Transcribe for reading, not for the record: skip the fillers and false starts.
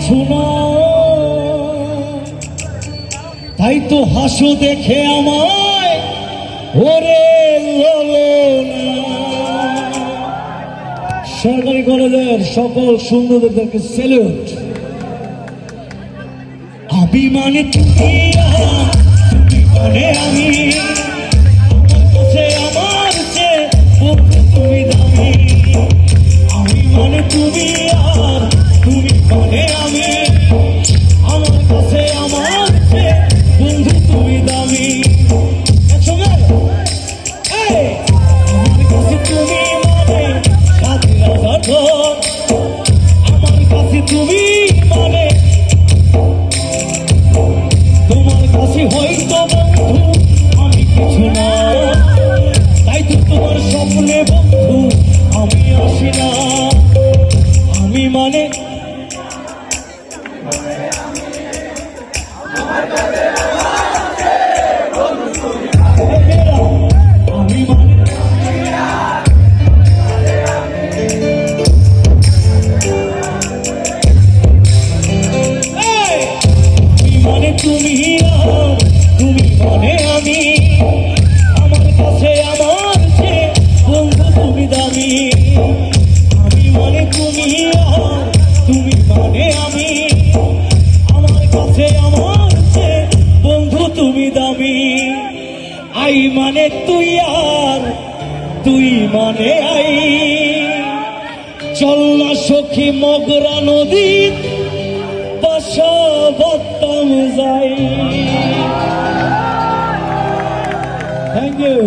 শোনা, তাই তো হাসো দেখে আমায় ওরে ললনা। সরকারি কলেজের সকল সুন্দরদেরকে স্যালুট। আমি মানে তুমি, তুমি মানে আমি, আমার চেয়ে তুমি দামি। আমি মানে তুমি আর তুমি মানে আমি, আমার কাছে আমার চেয়ে বন্ধু তুমি দামি। আমার কাছে তুমি মানে সাথী রাজা, আমার কাছে তুমি মানে, তোমার কাছে হয়তো বন্ধু আমি কিছু না, তাই তো তোমার স্বপ্নে বন্ধু আমি আসি না। আমি মানে আমি মানে তুমি আর তুমি মানে আমি, আমার কাছে আমার চেয়ে বন্ধু তুমি দামি। আমি মানে তুমি আর তুমি মানে আমি, আমার কাছে আমার চেয়ে বন্ধু তুমি দামি। আই মানে তুই আর তুই মানে আই, চল না সখী মগরা নদীর বাসা বাঁধতাম যাই। Thank you.